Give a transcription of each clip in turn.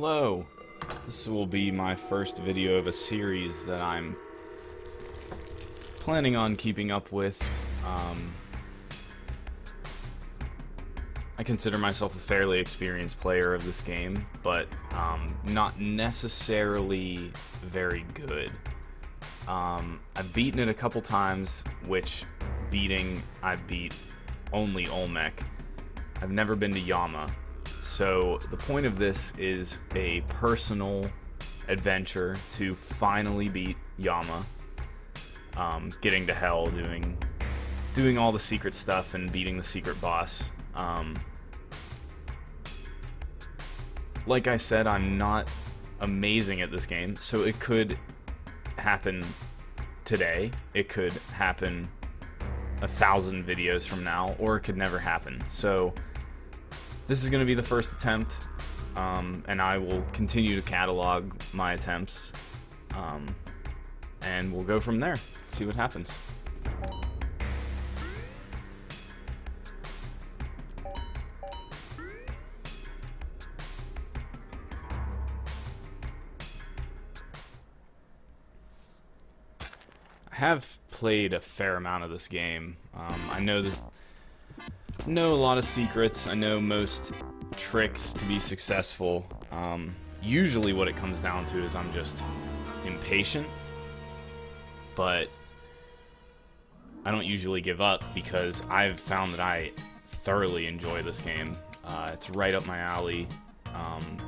Hello! This will be my first video of a series that I'm planning on keeping up with. I consider myself a fairly experienced player of this game, but not necessarily very good. I've beaten it a couple times, which I beat only Olmec. I've never been to Yama. So the point of this is a personal adventure to finally beat Yama, getting to hell, doing all the secret stuff and beating the secret boss. Like I said, I'm not amazing at this game, so it could happen today, it could happen 1,000 videos from now, or it could never happen. So this is going to be the first attempt, and I will continue to catalog my attempts, and we'll go from there, see what happens. I have played a fair amount of this game. I know a lot of secrets. I know most tricks to be successful. Usually what it comes down to is I'm just impatient, but I don't usually give up because I've found that I thoroughly enjoy this game. It's right up my alley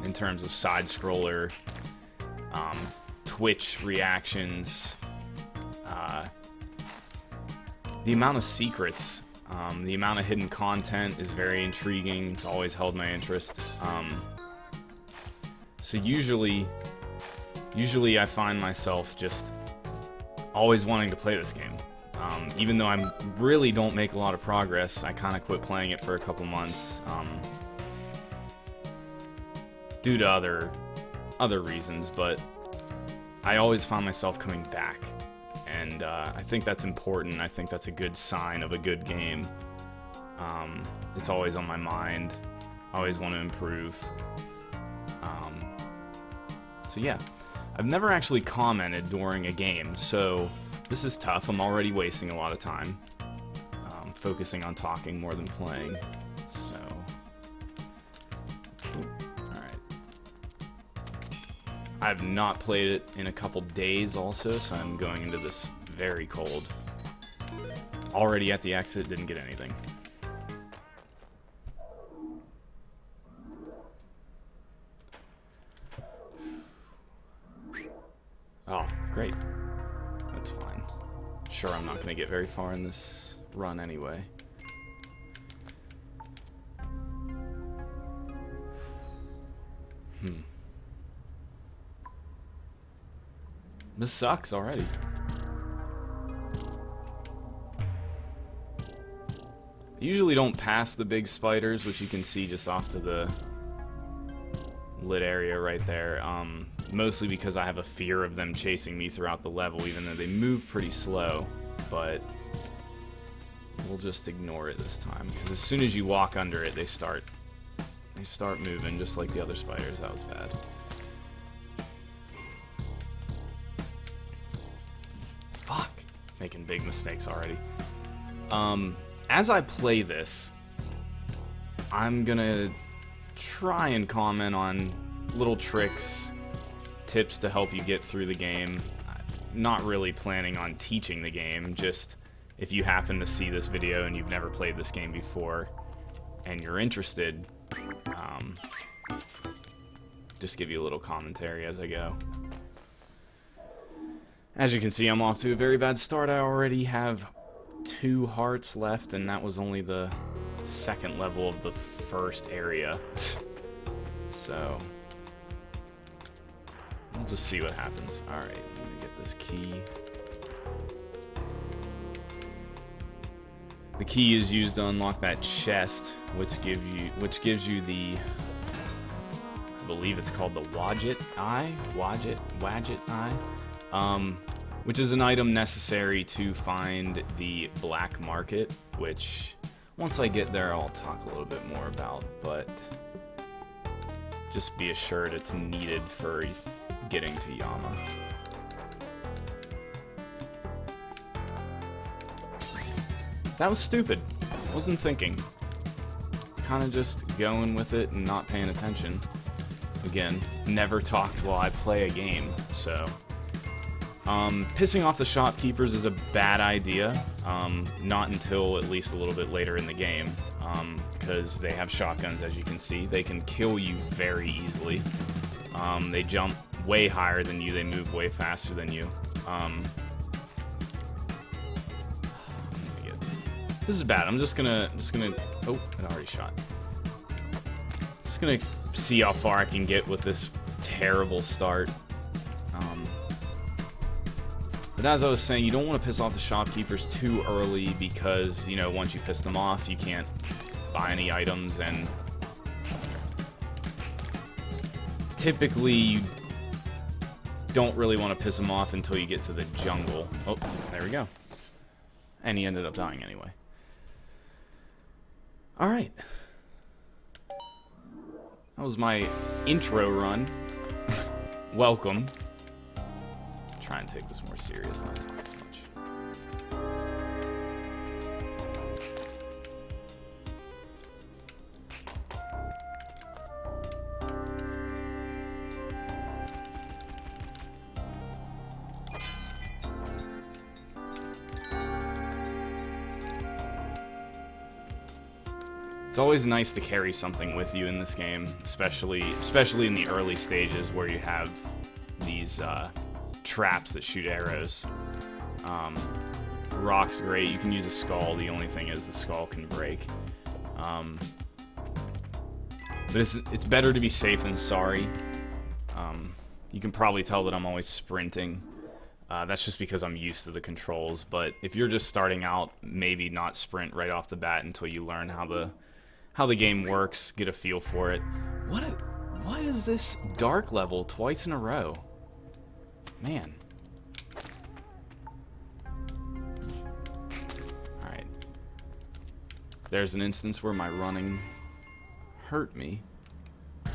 in terms of side-scroller, Twitch reactions, the amount of secrets, the amount of hidden content is very intriguing. It's always held my interest. So usually I find myself just always wanting to play this game. Even though I really don't make a lot of progress, I kind of quit playing it for a couple months due to other reasons, but I always find myself coming back. And I think that's important. I think that's a good sign of a good game. It's always on my mind. I always want to improve. So yeah, I've never actually commented during a game, so this is tough. I'm already wasting a lot of time focusing on talking more than playing. So, alright. I've not played it in a couple days also, so I'm going into this very cold. Already at the exit, didn't get anything. Oh, great. That's fine. Sure, I'm not going to get very far in this run anyway. This sucks already. I usually don't pass the big spiders, which you can see just off to the lit area right there. Mostly because I have a fear of them chasing me throughout the level, even though they move pretty slow. But we'll just ignore it this time, because as soon as you walk under it, they start moving, just like the other spiders. That was bad. Fuck, making big mistakes already. As I play this, I'm gonna try and comment on little tricks, tips to help you get through the game. Not really planning on teaching the game, just if you happen to see this video and you've never played this game before and you're interested, just give you a little commentary as I go. As you can see, I'm off to a very bad start. I already have 2 hearts left, and that was only the second level of the first area. So we'll just see what happens. Alright, let me get this key. The key is used to unlock that chest, which gives you the, I believe it's called the Wadget Eye, which is an item necessary to find the black market, which once I get there I'll talk a little bit more about, but just be assured it's needed for getting to Yama. That was stupid. Wasn't thinking. Kind of just going with it and not paying attention. Again, never talked while I play a game, so... pissing off the shopkeepers is a bad idea. Not until at least a little bit later in the game. Because they have shotguns, as you can see. They can kill you very easily. They jump way higher than you. They move way faster than you. This is bad. I'm just gonna. Oh, it already shot. Just gonna see how far I can get with this terrible start. But as I was saying, you don't want to piss off the shopkeepers too early because, you know, once you piss them off, you can't buy any items, and typically you don't really want to piss them off until you get to the jungle. Oh, there we go. And he ended up dying anyway. Alright. That was my intro run. Welcome. Try and take this more serious, not talk as much. It's always nice to carry something with you in this game, especially in the early stages where you have these traps that shoot arrows. Rock's great. You can use a skull. The only thing is the skull can break. But it's better to be safe than sorry. You can probably tell that I'm always sprinting. That's just because I'm used to the controls. But if you're just starting out, maybe not sprint right off the bat until you learn how the game works, get a feel for it. What is this dark level twice in a row? Man. Alright. There's an instance where my running hurt me. We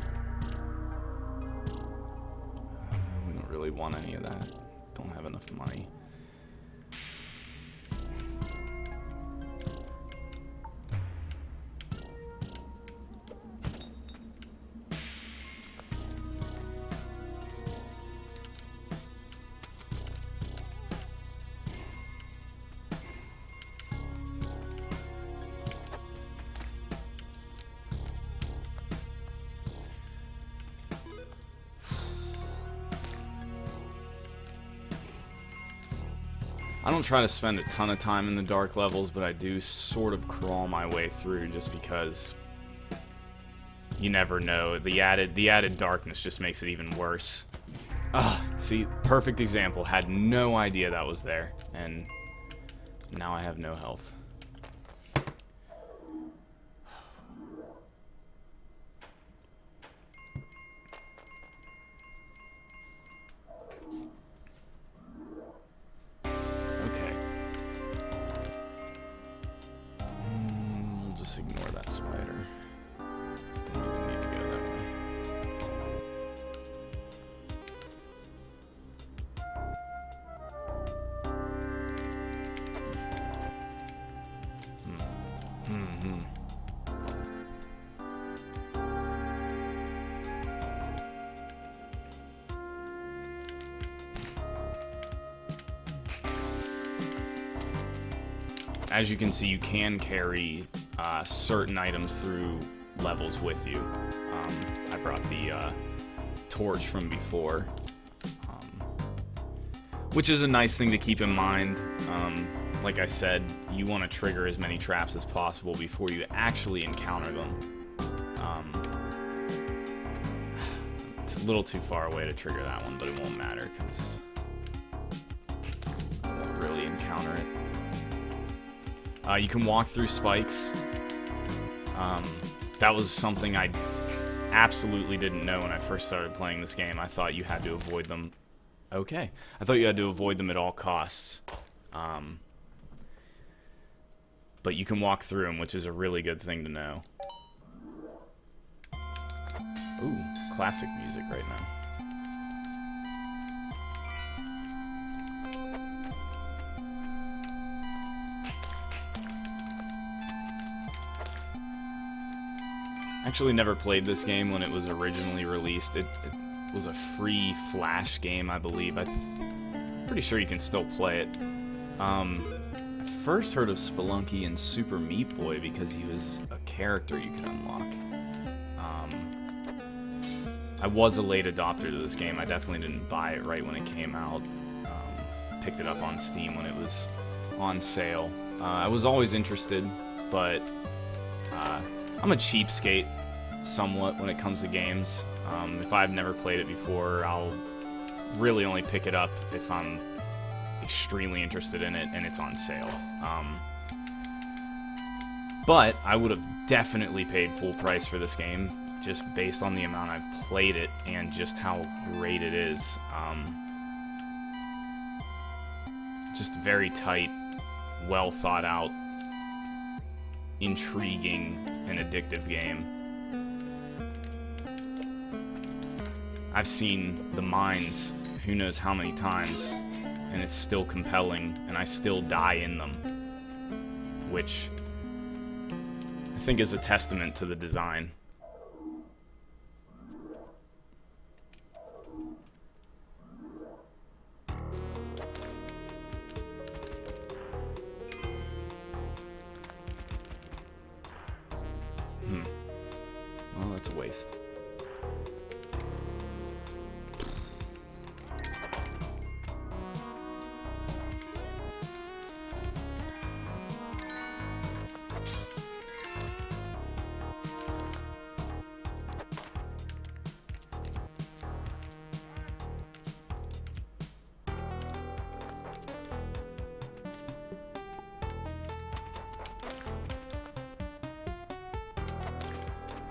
don't really want any of that. Don't have enough money. I don't try to spend a ton of time in the dark levels, but I do sort of crawl my way through just because you never know. The added darkness just makes it even worse. See, perfect example. Had no idea that was there, and now I have no health. Ignore that spider. Don't even need to go that way. As you can see, you can carry certain items through levels with you. I brought the torch from before, which is a nice thing to keep in mind. Like I said, you want to trigger as many traps as possible before you actually encounter them. It's a little too far away to trigger that one, but it won't matter because I won't really encounter it. You can walk through spikes. That was something I absolutely didn't know when I first started playing this game. I thought you had to avoid them. Okay. I thought you had to avoid them at all costs. But you can walk through them, which is a really good thing to know. Ooh, classic music right now. Actually never played this game when it was originally released. It was a free Flash game, I believe. I'm pretty sure you can still play it. First heard of Spelunky in Super Meat Boy because he was a character you could unlock. I was a late adopter to this game. I definitely didn't buy it right when it came out. Picked it up on Steam when it was on sale. I was always interested, but I'm a cheapskate somewhat when it comes to games. If I've never played it before, I'll really only pick it up if I'm extremely interested in it and it's on sale. But I would have definitely paid full price for this game just based on the amount I've played it and just how great it is. Just very tight, well thought out, intriguing, and addictive game. I've seen the mines who knows how many times, and it's still compelling, and I still die in them, which I think is a testament to the design. Well, that's a waste.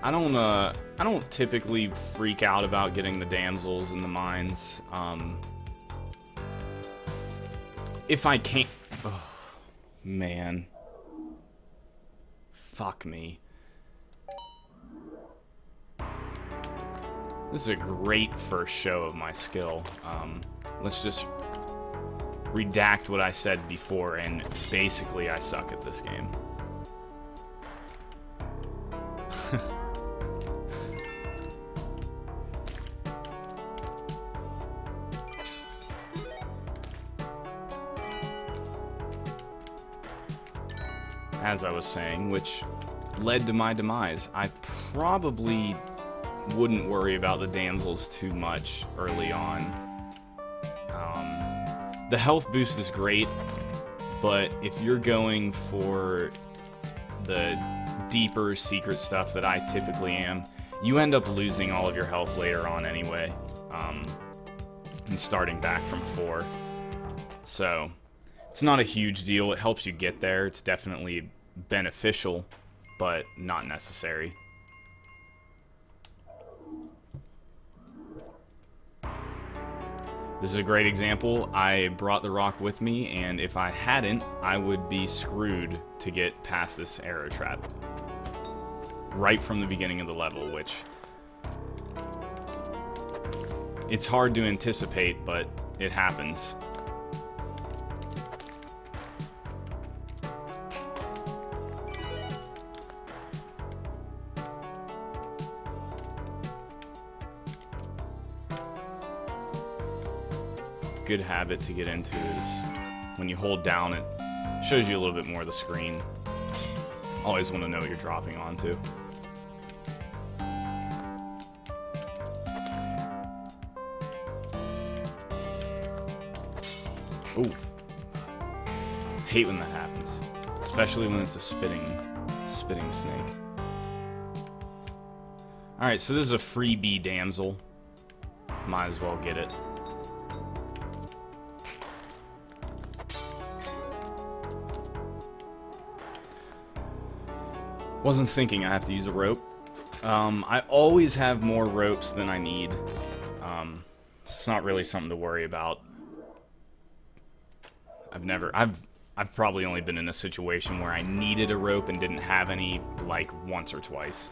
I don't typically freak out about getting the damsels in the mines. If I can't... Oh, man. Fuck me. This is a great first show of my skill. Let's just redact what I said before, and basically I suck at this game. As I was saying, which led to my demise. I probably wouldn't worry about the damsels too much early on. The health boost is great, but if you're going for the deeper secret stuff that I typically am, you end up losing all of your health later on anyway, and starting back from 4. So it's not a huge deal. It helps you get there. It's definitely beneficial, but not necessary. This is a great example. I brought the rock with me, and if I hadn't, I would be screwed to get past this arrow trap right from the beginning of the level, which it's hard to anticipate, but it happens. Good habit to get into is when you hold down, it shows you a little bit more of the screen. Always want to know what you're dropping onto. Ooh. Hate when that happens, especially when it's a spitting snake. Alright, so this is a freebie damsel. Might as well get it. Wasn't thinking I have to use a rope. I always have more ropes than I need. It's not really something to worry about. I've probably only been in a situation where I needed a rope and didn't have any, like, once or twice.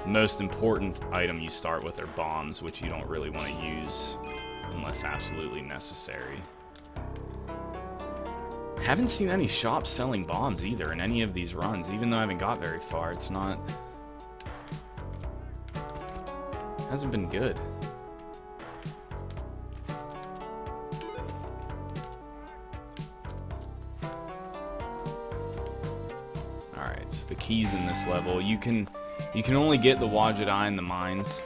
most important item you start with are bombs, which you don't really want to use unless absolutely necessary. Haven't seen any shops selling bombs either in any of these runs, even though I haven't got very far. It's not... hasn't been good. Alright, so the keys in this level, you can only get the Wajidai in the mines,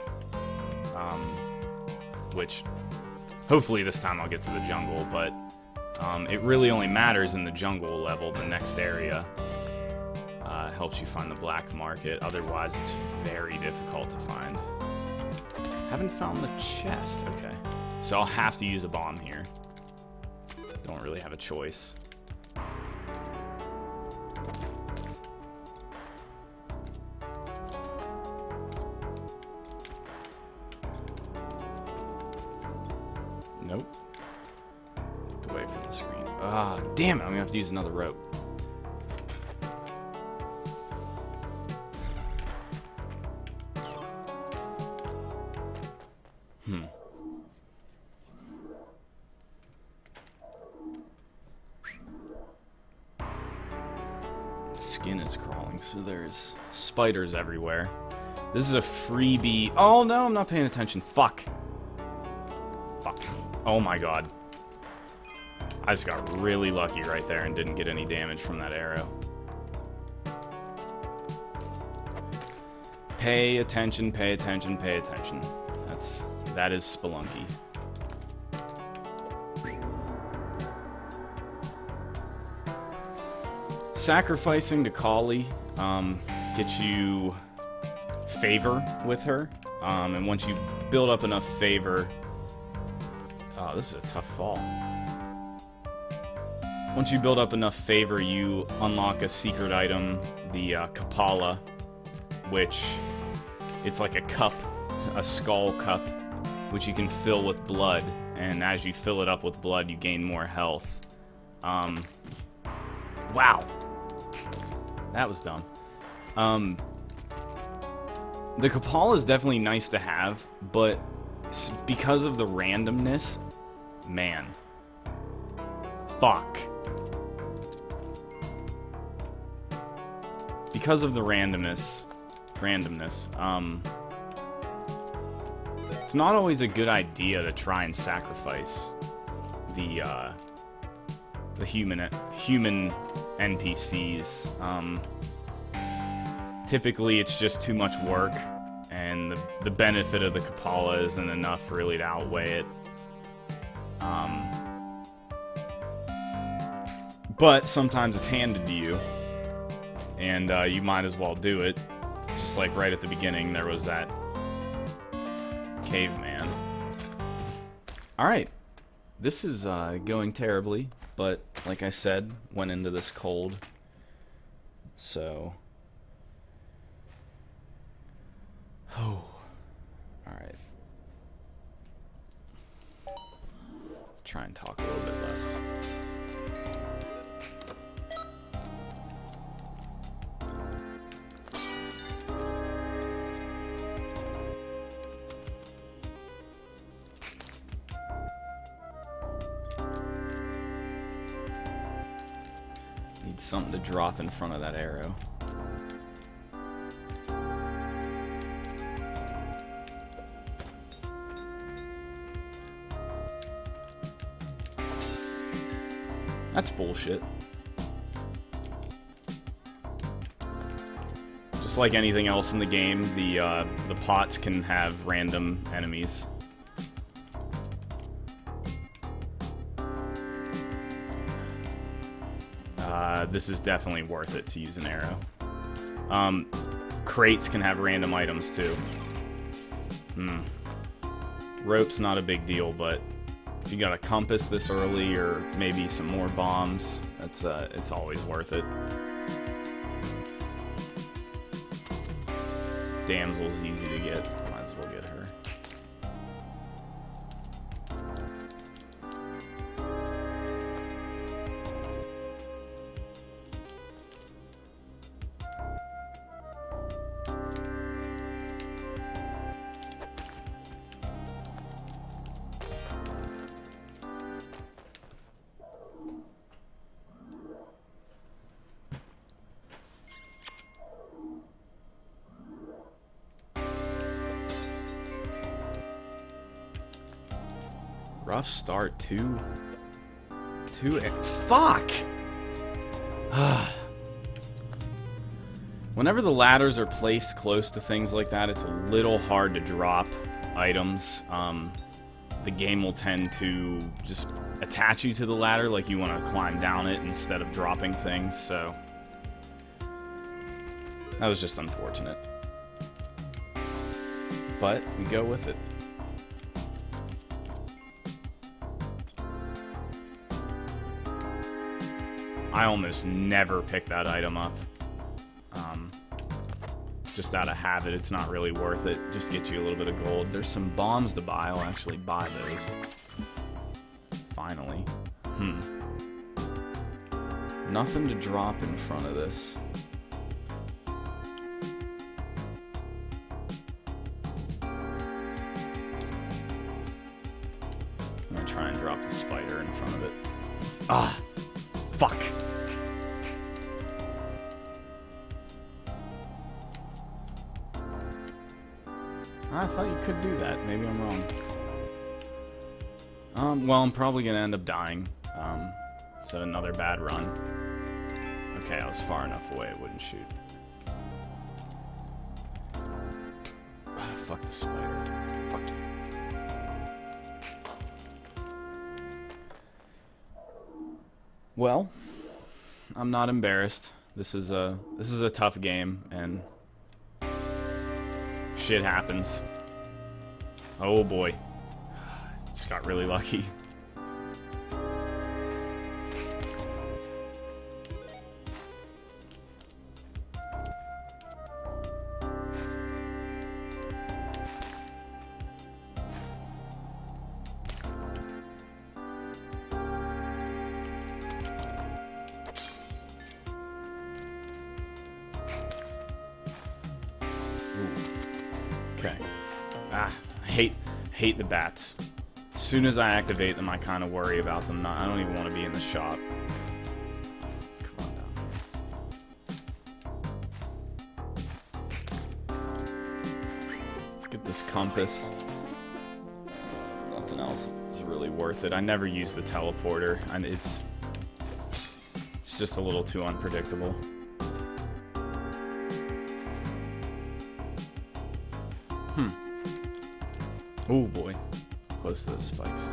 which hopefully this time I'll get to the jungle, but it really only matters in the jungle level. The next area helps you find the black market, otherwise it's very difficult to find. Haven't found the chest, okay. So I'll have to use a bomb here. Don't really have a choice. Nope. Look away from the screen. Ah, damn it, I'm gonna have to use another rope. Skin is crawling, so there's spiders everywhere. This is a freebie. Oh no, I'm not paying attention. Fuck. Fuck. Oh my god. I just got really lucky right there and didn't get any damage from that arrow. Pay attention, pay attention, pay attention. That is Spelunky. Sacrificing to Kali gets you favor with her, and once you build up enough favor... Oh, this is a tough fall. Once you build up enough favor, you unlock a secret item, the Kapala, which it's like a cup, a skull cup, which you can fill with blood, and as you fill it up with blood, you gain more health. Wow. That was dumb. The Kapala is definitely nice to have, but because of the randomness, man. Fuck. Because of the randomness, it's not always a good idea to try and sacrifice the human NPCs. Typically, it's just too much work, and the benefit of the Kapala isn't enough really to outweigh it. But sometimes it's handed to you, and you might as well do it. Just like right at the beginning, there was that caveman. Alright, this is going terribly, but like I said, went into this cold, so... Oh, alright. Try and talk a little bit less. Need something to drop in front of that arrow. That's bullshit. Just like anything else in the game, the pots can have random enemies. This is definitely worth it to use an arrow. Crates can have random items too. Rope's not a big deal, but if you got a compass this early, or maybe some more bombs, it's always worth it. Damsel's easy to get. Might as well get her. rough start. Fuck! Whenever the ladders are placed close to things like that, it's a little hard to drop items. The game will tend to just attach you to the ladder like you want to climb down it instead of dropping things, so that was just unfortunate. But we go with it. I almost never pick that item up. Just out of habit, it's not really worth it. Just get you a little bit of gold. There's some bombs to buy. I'll actually buy those. Finally. Nothing to drop in front of this. I'm gonna try and drop the spider in front of it. Ah! Fuck! I thought you could do that. Maybe I'm wrong. Well, I'm probably gonna end up dying. So another bad run. Okay, I was far enough away it wouldn't shoot. Fuck the spider. Fuck you. Well, I'm not embarrassed. This is a tough game, and shit happens. Oh boy. Just got really lucky. Okay. I hate the bats. As soon as I activate them, I kind of worry about them. I don't even want to be in the shop. Come on down. Let's get this compass. Nothing else is really worth it. I never use the teleporter, and it's just a little too unpredictable. Oh boy, close to those spikes.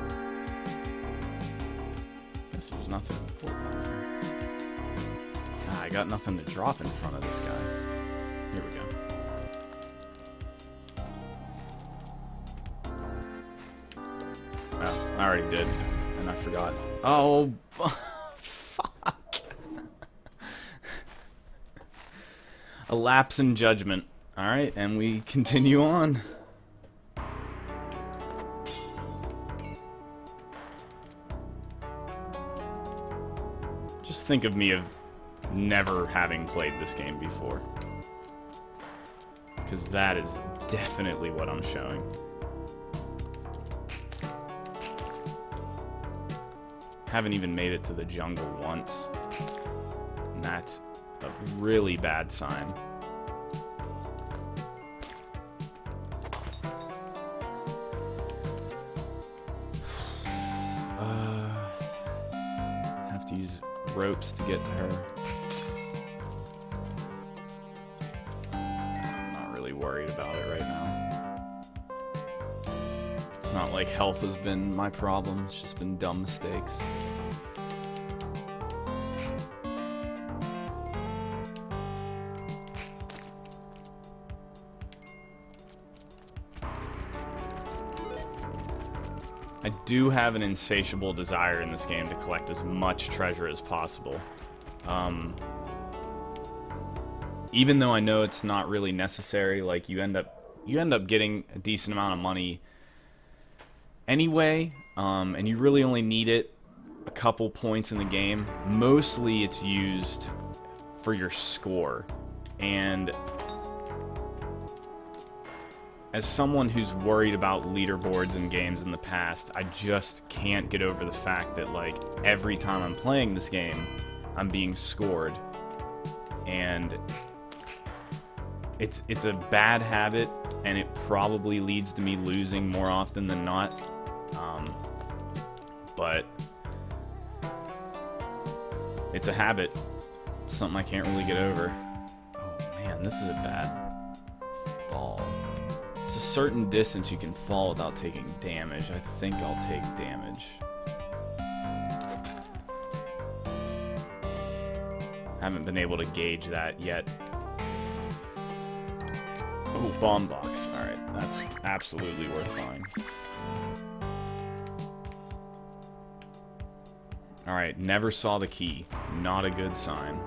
Guess there's nothing important on there. I got nothing to drop in front of this guy. Here we go. Oh, I already did, and I forgot. Oh, fuck. A lapse in judgment. Alright, and we continue on. Just think of me of never having played this game before. Because that is definitely what I'm showing. Haven't even made it to the jungle once. And that's a really bad sign. Have to use ropes to get to her. I'm not really worried about it right now. It's not like health has been my problem, it's just been dumb mistakes. I do have an insatiable desire in this game to collect as much treasure as possible. Even though I know it's not really necessary, like you end up getting a decent amount of money anyway, and you really only need it a couple points in the game. Mostly it's used for your score, and as someone who's worried about leaderboards in games in the past, I just can't get over the fact that, like, every time I'm playing this game, I'm being scored. And it's a bad habit, and it probably leads to me losing more often than not. but it's a habit. Something I can't really get over. Oh man, this is a bad fall. There's a certain distance you can fall without taking damage. I think I'll take damage. Haven't been able to gauge that yet. Oh, bomb box. Alright, that's absolutely worth buying. Alright, never saw the key. Not a good sign.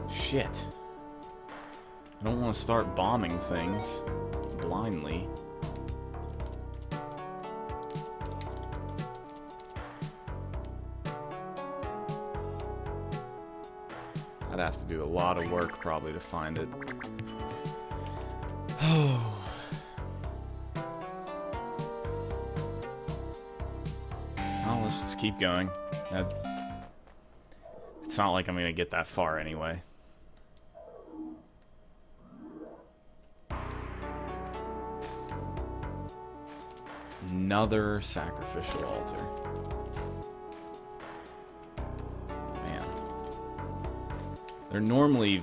Shit. I don't want to start bombing things blindly. I'd have to do a lot of work probably to find it. Oh. Well, let's just keep going. It's not like I'm gonna get that far anyway. Another sacrificial altar. Man. They're normally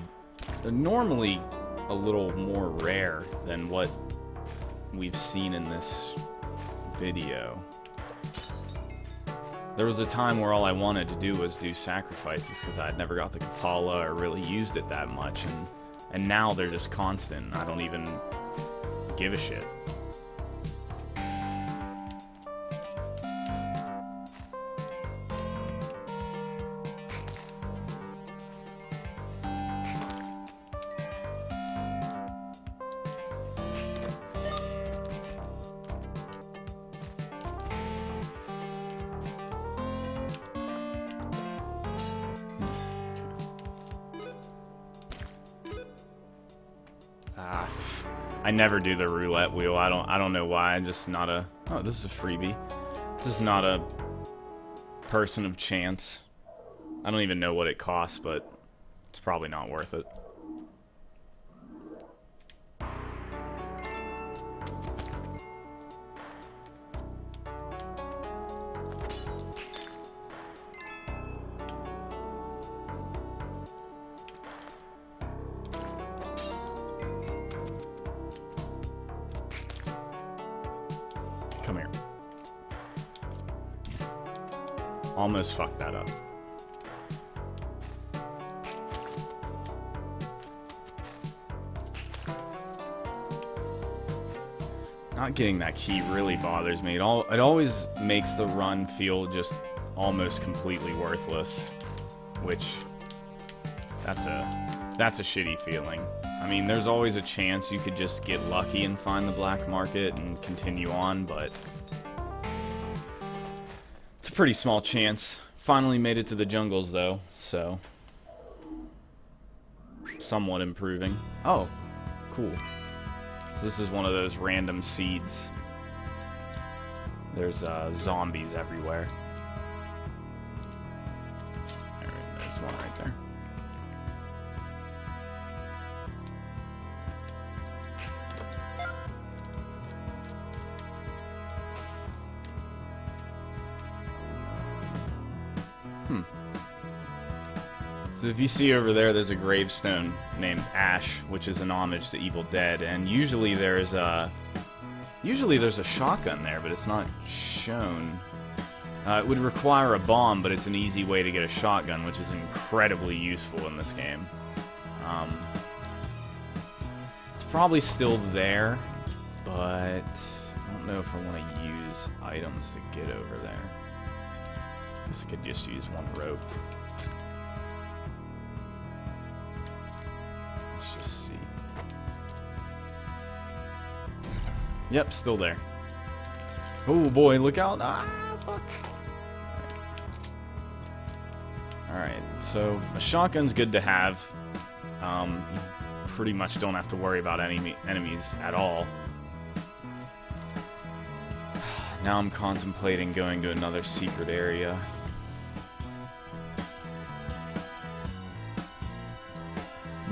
a little more rare than what we've seen in this video. There was a time where all I wanted to do was do sacrifices because I had never got the Kapala or really used it that much, and now they're just constant. I don't even give a shit. I never do the roulette wheel. I don't know why. I'm just not a... Oh, this is a freebie. Just not a person of chance. I don't even know what it costs, but it's probably not worth it. Come here. Almost fucked that up. Not getting that key really bothers me. It always makes the run feel just almost completely worthless, which that's a shitty feeling. I mean, there's always a chance you could just get lucky and find the black market and continue on, but it's a pretty small chance. Finally made it to the jungles, though, so somewhat improving. Oh, cool. So this is one of those random seeds. There's zombies everywhere. There's one right there. So if you see over there, there's a gravestone named Ash, which is an homage to Evil Dead, and usually there's a shotgun there, but it's not shown. It would require a bomb, but it's an easy way to get a shotgun, which is incredibly useful in this game. It's probably still there, but I don't know if I want to use items to get over there. I guess I could just use one rope. Let's just see. Yep, still there. Oh boy, look out. Ah, fuck. Alright, so a shotgun's good to have. You pretty much don't have to worry about any enemies at all. Now I'm contemplating going to another secret area.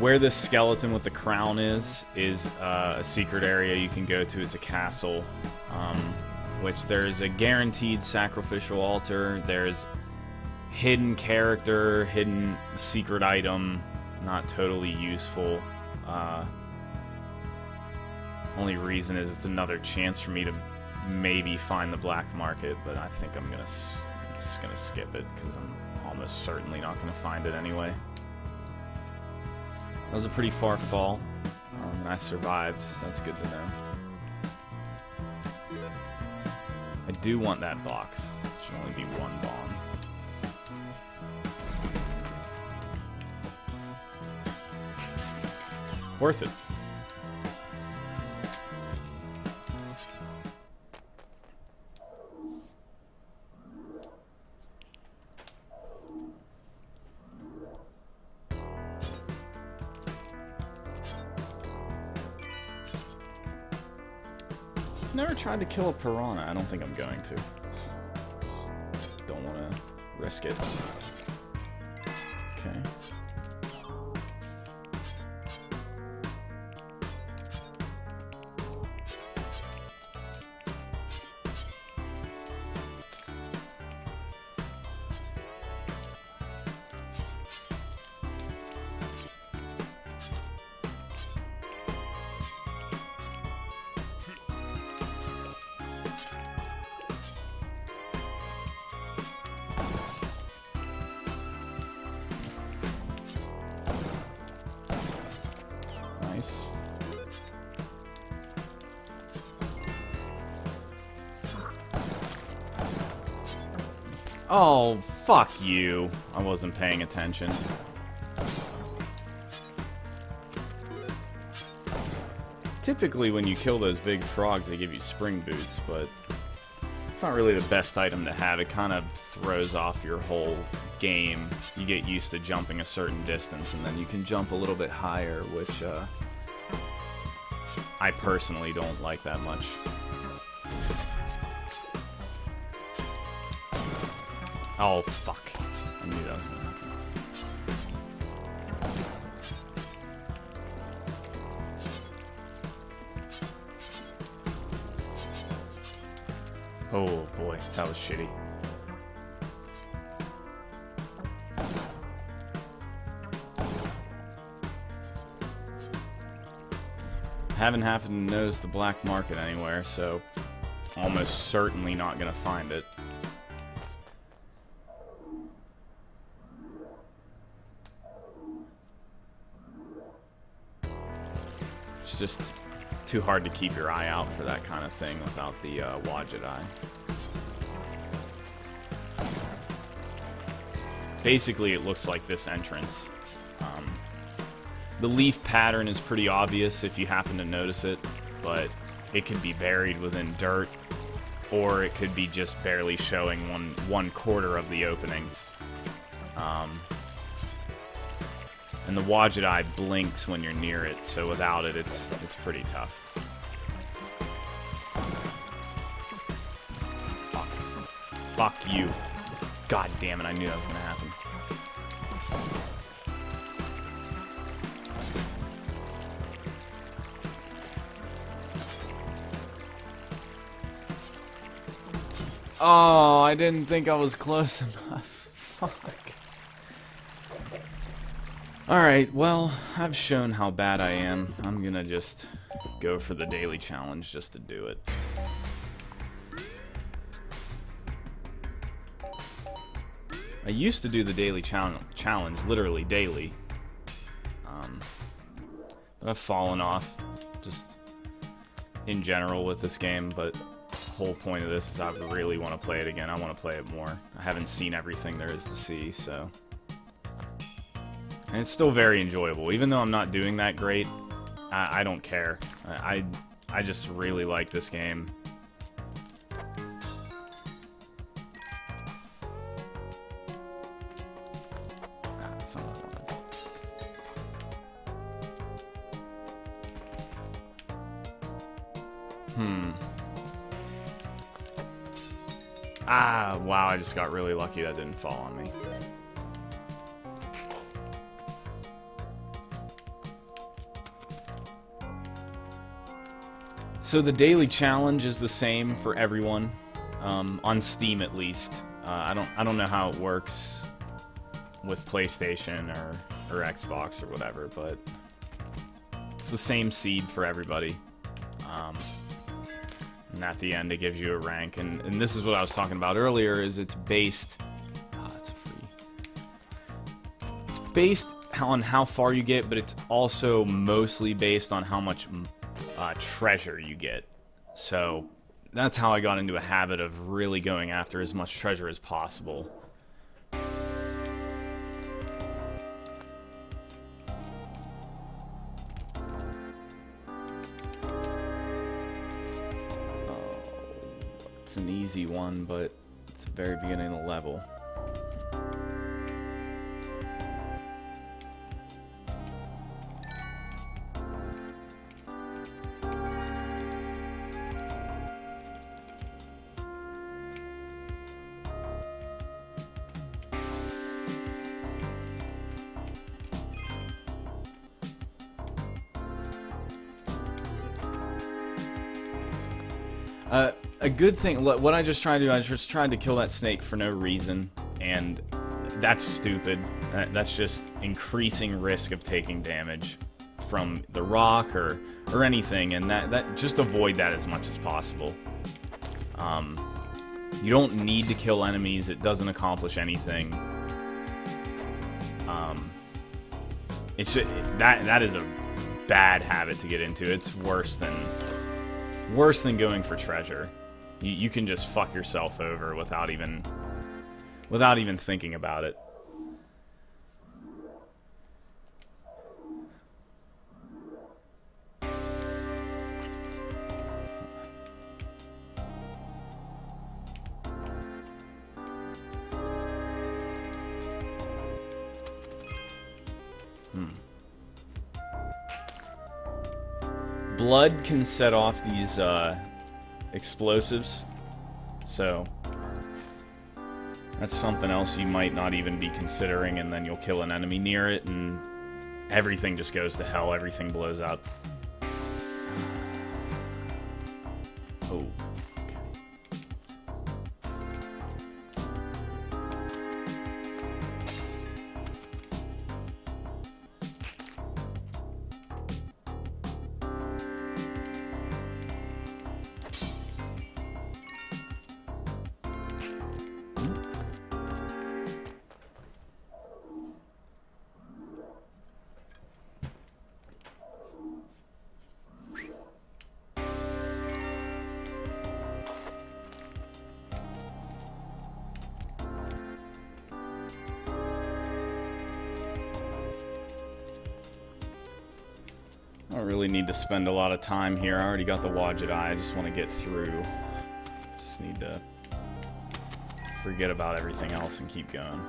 Where this skeleton with the crown is a secret area you can go to. It's a castle, which there's a guaranteed sacrificial altar. There's hidden character, hidden secret item, not totally useful. Only reason is it's another chance for me to maybe find the black market, but I think I'm just gonna skip it because I'm almost certainly not gonna find it anyway. That was a pretty far fall, and I survived, so that's good to know. I do want that box. It should only be one bomb. Worth it. Never tried to kill a piranha. I don't think I'm going to. Don't want to risk it. Okay. Nice. Oh, fuck you. I wasn't paying attention. Typically, when you kill those big frogs, they give you spring boots, but it's not really the best item to have. It kind of throws off your whole game. You get used to jumping a certain distance, and then you can jump a little bit higher, which I personally don't like that much. Oh, fuck. I knew that was gonna happen. Oh, boy. That was shitty. Haven't happened to notice the black market anywhere, so almost certainly not gonna find it. It's just too hard to keep your eye out for that kind of thing without the Wadjet eye. Basically, it looks like this entrance. The leaf pattern is pretty obvious if you happen to notice it, but it could be buried within dirt, or it could be just barely showing one quarter of the opening. And the Wadjet eye blinks when you're near it, so without it, it's pretty tough. Fuck. Fuck you. God damn it, I knew that was gonna happen. Oh, I didn't think I was close enough. Fuck. Alright, well, I've shown how bad I am. I'm gonna just go for the daily challenge just to do it. I used to do the daily challenge literally daily. But I've fallen off just in general with this game, but the whole point of this is I really want to play it again. I want to play it more. I haven't seen everything there is to see, so... And it's still very enjoyable. Even though I'm not doing that great, I don't care. I just really like this game. That's not what I wanted. Ah, wow, I just got really lucky that didn't fall on me. So the daily challenge is the same for everyone, on Steam at least. I don't know how it works with PlayStation or Xbox or whatever, but it's the same seed for everybody. And at the end, it gives you a rank, and this is what I was talking about earlier. Is it's based. It's free. It's based on how far you get, but it's also mostly based on how much treasure you get. So that's how I got into a habit of really going after as much treasure as possible. It's an easy one, but it's the very beginning of the level. A good thing, what I just tried to do, I just tried to kill that snake for no reason, and that's stupid. That's just increasing risk of taking damage from the rock or anything, and that just avoid that as much as possible. You don't need to kill enemies, it doesn't accomplish anything. That is a bad habit to get into. It's worse than going for treasure. You can just fuck yourself over without even thinking about it. Blood can set off these explosives, so that's something else you might not even be considering, and then you'll kill an enemy near it and everything just goes to hell, everything blows up. Oh, okay. I don't really need to spend a lot of time here. I already got the Wadjet Eye. I just want to get through. Just need to forget about everything else and keep going.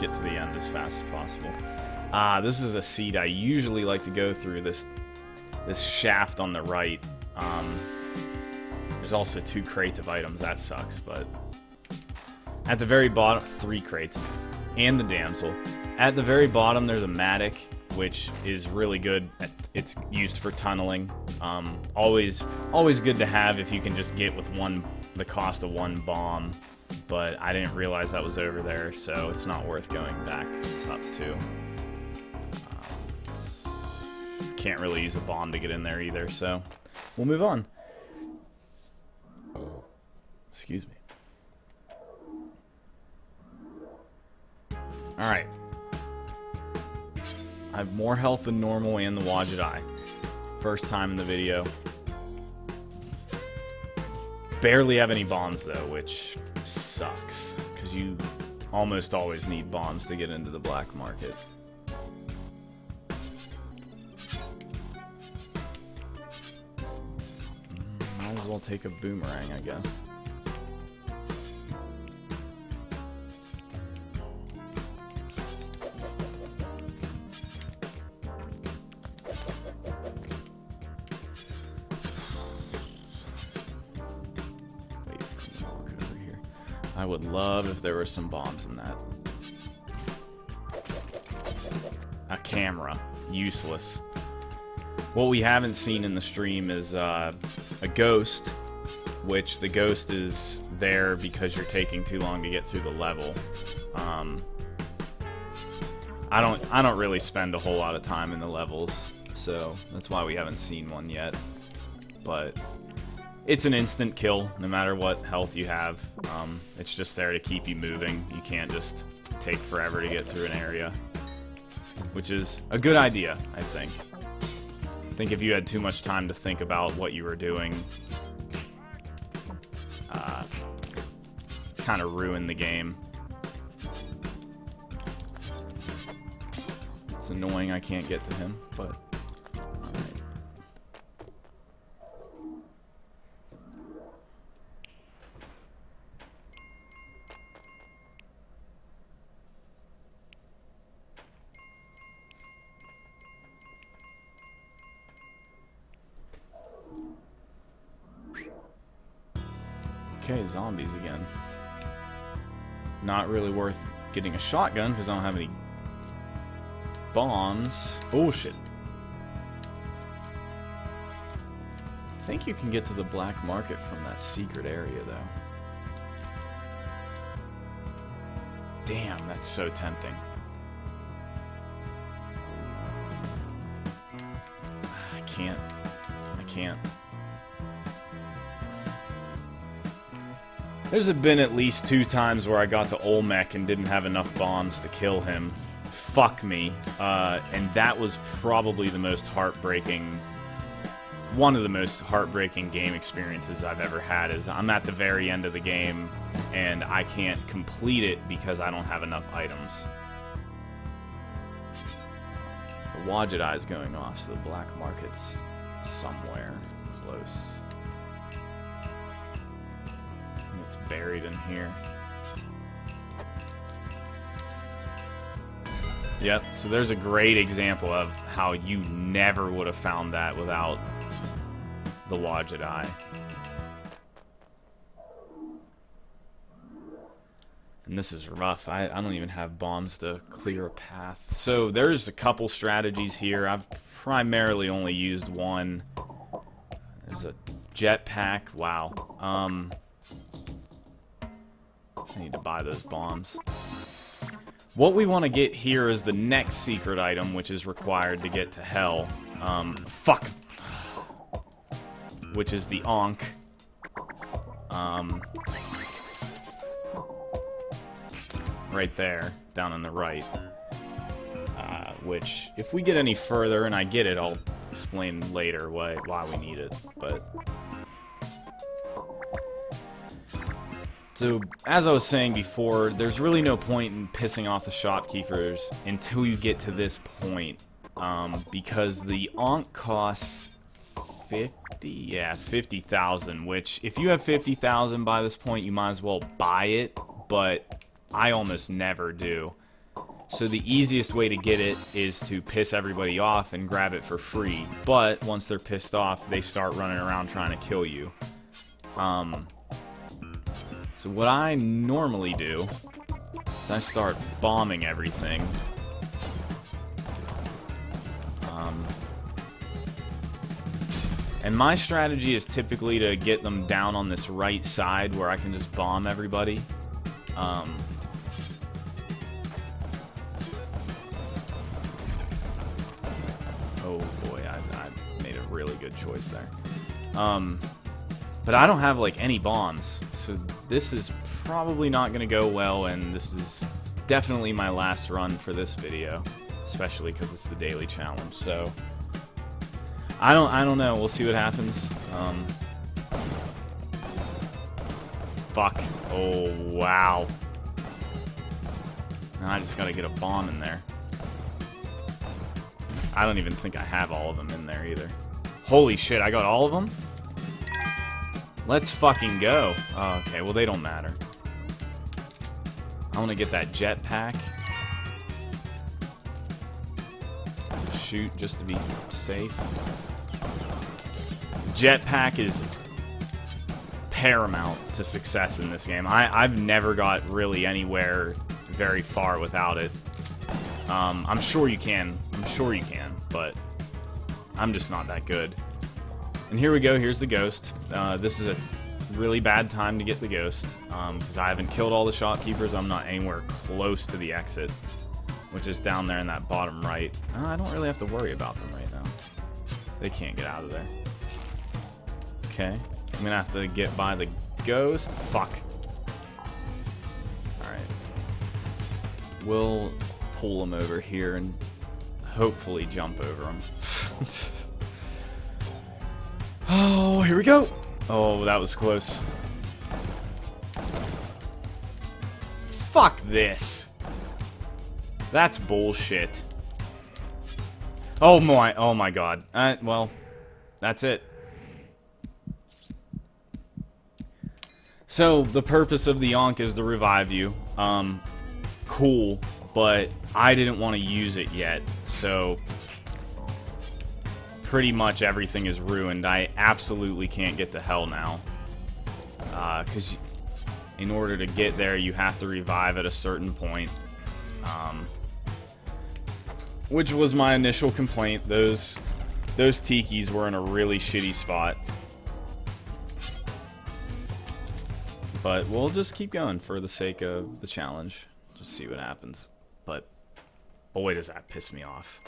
Get to the end as fast as possible. This is a seed I usually like to go through. This shaft on the right. There's also 2 crates of items. That sucks, but at the very bottom, 3 crates, and the damsel. At the very bottom, there's a Matic, which is really good. It's used for tunneling. Always good to have if you can just get with the cost of 1 bomb. But I didn't realize that was over there, so it's not worth going back up to. Can't really use a bomb to get in there either, so we'll move on. Excuse me. Alright. I have more health than normal and the Wadjet Eye. First time in the video. Barely have any bombs though, which sucks. Because you almost always need bombs to get into the black market. Might as well take a boomerang, I guess. I would love if there were some bombs in that. A camera. Useless. What we haven't seen in the stream is a ghost, which the ghost is there because you're taking too long to get through the level. I don't really spend a whole lot of time in the levels, so that's why we haven't seen one yet. But it's an instant kill, no matter what health you have. It's just there to keep you moving. You can't just take forever to get through an area, which is a good idea, I think. I think if you had too much time to think about what you were doing, kind of ruin the game. It's annoying I can't get to him, but alright. Okay, zombies again. Not really worth getting a shotgun because I don't have any bombs. Oh shit. I think you can get to the black market from that secret area though. Damn, that's so tempting. I can't. There's been at least 2 times where I got to Olmec and didn't have enough bombs to kill him. Fuck me. And that was probably the most heartbreaking... one of the most heartbreaking game experiences I've ever had, is I'm at the very end of the game and I can't complete it because I don't have enough items. The Wadjet Eye's going off, so the black market's somewhere close. It's buried in here. Yep, so there's a great example of how you never would have found that without the Wadjet Eye. And this is rough. I don't even have bombs to clear a path. So there's a couple strategies here. I've primarily only used one. There's a jetpack. Wow. I need to buy those bombs. What we want to get here is the next secret item, which is required to get to Hell. Fuck. Which is the Ankh. Right there, down on the right. Which, if we get any further and I get it, I'll explain later why we need it. But so, as I was saying before, there's really no point in pissing off the shopkeepers until you get to this point, because the Ankh costs 50,000, which, if you have 50,000 by this point, you might as well buy it, but I almost never do. So the easiest way to get it is to piss everybody off and grab it for free, but once they're pissed off, they start running around trying to kill you. So what I normally do is I start bombing everything. And my strategy is typically to get them down on this right side where I can just bomb everybody. Oh boy, I made a really good choice there. But I don't have, like, any bombs, so this is probably not going to go well, and this is definitely my last run for this video, especially because it's the daily challenge, so I don't know. We'll see what happens. Fuck. Oh, wow. Now I just got to get a bomb in there. I don't even think I have all of them in there, either. Holy shit, I got all of them? Let's fucking go. Oh, okay, well, they don't matter. I want to get that jetpack. Shoot, just to be safe. Jetpack is paramount to success in this game. I've never got really anywhere very far without it. I'm sure you can. I'm sure you can, but I'm just not that good. And here we go, here's the ghost. This is a really bad time to get the ghost, because I haven't killed all the shopkeepers. I'm not anywhere close to the exit, which is down there in that bottom right. I don't really have to worry about them right now. They can't get out of there. Okay, I'm gonna have to get by the ghost. Fuck. Alright. We'll pull him over here and hopefully jump over him. Oh, here we go. Oh, that was close. Fuck this. That's bullshit. Oh my god. Well, that's it. So, the purpose of the Ankh is to revive you. Cool, but I didn't want to use it yet, so pretty much everything is ruined. I absolutely can't get to hell now. Because in order to get there, you have to revive at a certain point. Which was my initial complaint. Those tikis were in a really shitty spot. But we'll just keep going for the sake of the challenge. Just see what happens. But boy, does that piss me off.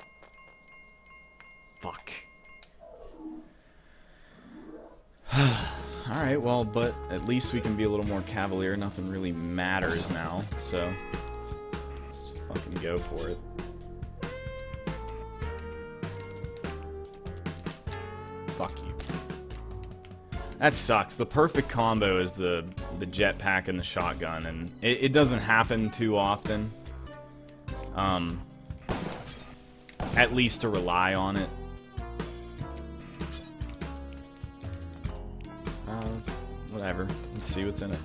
Fuck. Alright, well, but at least we can be a little more cavalier. Nothing really matters now, so let's fucking go for it. Fuck you. That sucks. The perfect combo is the jetpack and the shotgun, and it doesn't happen too often. At least to rely on it. Whatever. Let's see what's in it.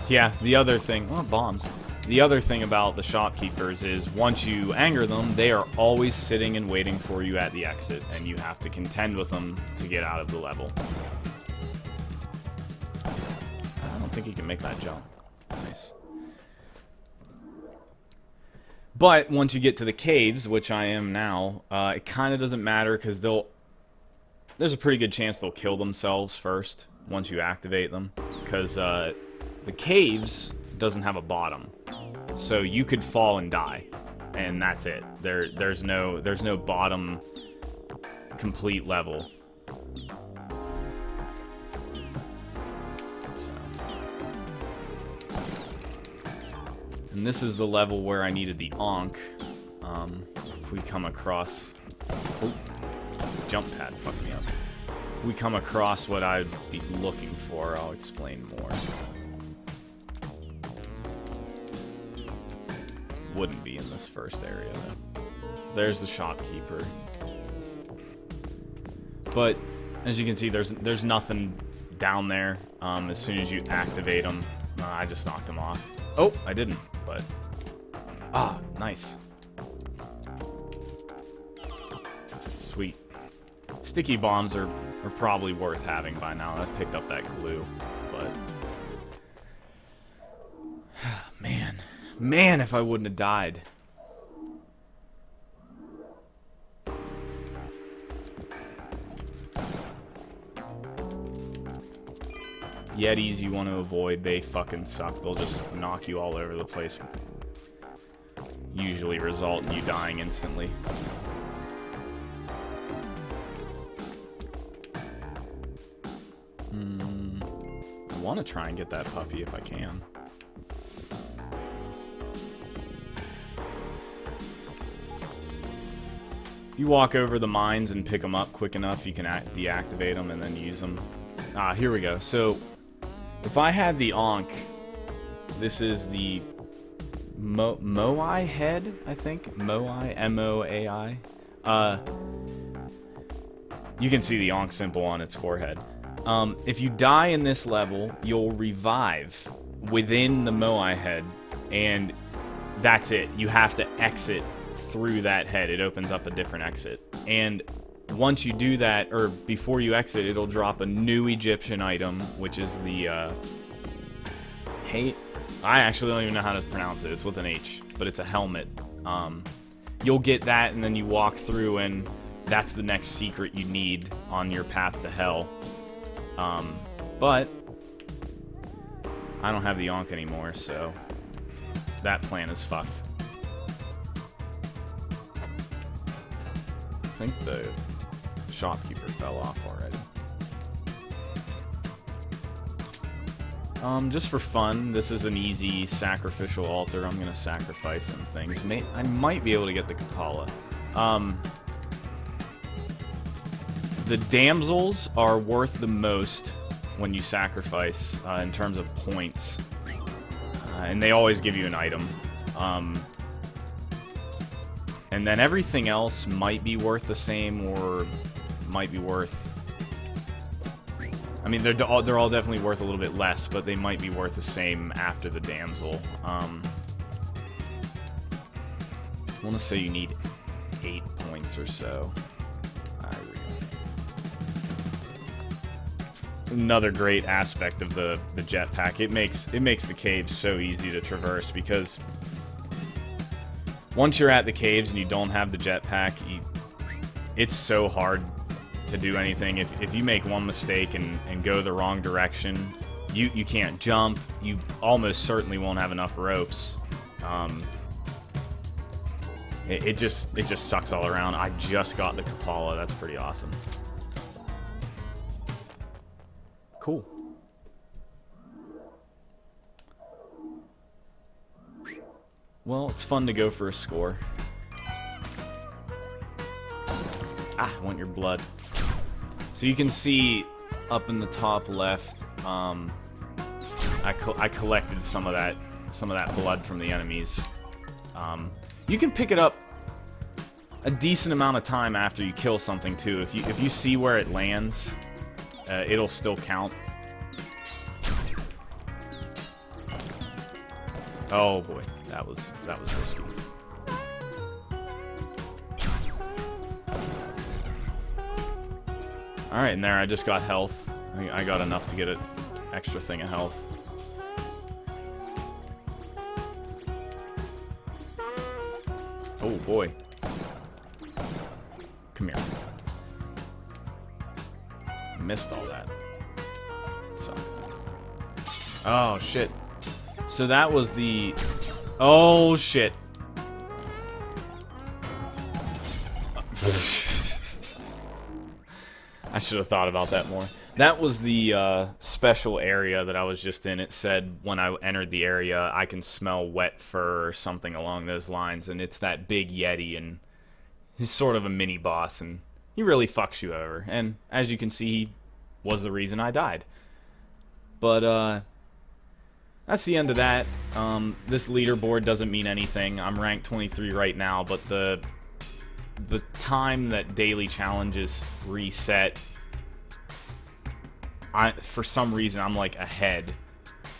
Yeah, the other thing... Oh, bombs. The other thing about the shopkeepers is once you anger them, they are always sitting and waiting for you at the exit, and you have to contend with them to get out of the level. I don't think he can make that jump. Nice. But once you get to the caves, which I am now, it kind of doesn't matter because there's a pretty good chance they'll kill themselves first once you activate them, because the caves doesn't have a bottom, so you could fall and die, and that's it. There's no bottom complete level. And this is the level where I needed the Ankh. If we come across... Oh, jump pad fucked me up. If we come across what I'd be looking for, I'll explain more. Wouldn't be in this first area, though. So there's the shopkeeper. But, as you can see, there's nothing down there. As soon as you activate them, I just knocked them off. Oh, I didn't, but... Ah, nice. Sweet. Sticky bombs are probably worth having by now. I picked up that glue, but... Man, if I wouldn't have died. Yetis you want to avoid, they fucking suck. They'll just knock you all over the place. Usually result in you dying instantly. I want to try and get that puppy if I can. If you walk over the mines and pick them up quick enough, you can deactivate them and then use them. Ah, here we go. So, if I had the Ankh, this is the Moai head, I think? Moai, M-O-A-I. You can see the Ankh symbol on its forehead. If you die in this level, you'll revive within the Moai head, and that's it. You have to exit through that head. It opens up a different exit. And once you do that, or before you exit, it'll drop a new Egyptian item, which is the I actually don't even know how to pronounce it. It's with an H, but it's a helmet. You'll get that, and then you walk through, and that's the next secret you need on your path to hell. But I don't have the Ankh anymore, so that plan is fucked. I think the shopkeeper fell off already. Just for fun, this is an easy sacrificial altar. I'm gonna sacrifice some things. I might be able to get the Kapala. The damsels are worth the most when you sacrifice, in terms of points. And they always give you an item. And then everything else might be worth the same, or might be worth... I mean, they're all definitely worth a little bit less, but they might be worth the same after the damsel. I want to say you need 8 points or so. Another great aspect of the jetpack. It makes the caves so easy to traverse, because once you're at the caves and you don't have the jetpack, it's so hard to do anything. If you make one mistake and go the wrong direction, you can't jump. You almost certainly won't have enough ropes. It just sucks all around. I just got the Kapala. That's pretty awesome. Cool. Well, it's fun to go for a score. Ah, I want your blood. So you can see up in the top left, I collected some of that blood from the enemies. You can pick it up a decent amount of time after you kill something too. If you see where it lands, it'll still count. Oh boy, that was risky. Alright, and there I just got health. I got enough to get an extra thing of health. Oh boy. Come here. Missed all that. It sucks. Oh shit. So that was the... Oh shit. I should have thought about that more. That was the special area that I was just in. It said when I entered the area, I can smell wet fur or something along those lines. And it's that big Yeti, and he's sort of a mini boss, and he really fucks you over. And as you can see, he was the reason I died. But that's the end of that. This leaderboard doesn't mean anything. I'm ranked 23 right now, but the time that daily challenges reset, for some reason I'm like ahead.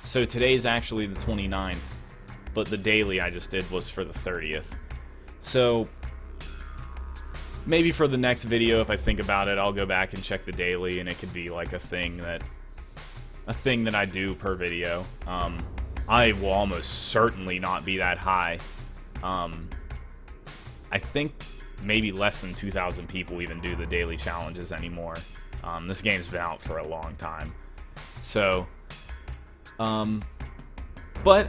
So today's actually the 29th, but the daily I just did was for the 30th. So maybe for the next video, if I think about it, I'll go back and check the daily, and it could be like a thing that I do per video. I will almost certainly not be that high. I think maybe less than 2,000 people even do the daily challenges anymore. This game's been out for a long time. So, but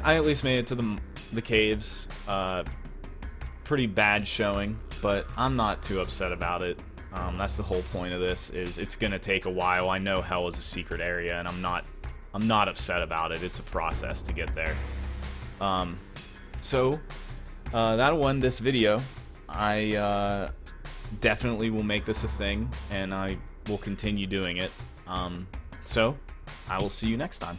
I at least made it to the caves. Pretty bad showing, but I'm not too upset about it. That's the whole point of this, is it's gonna take a while. I know hell is a secret area, and I'm not upset about it. It's a process to get there. So that'll end this video. I definitely will make this a thing, and I will continue doing it. So I will see you next time.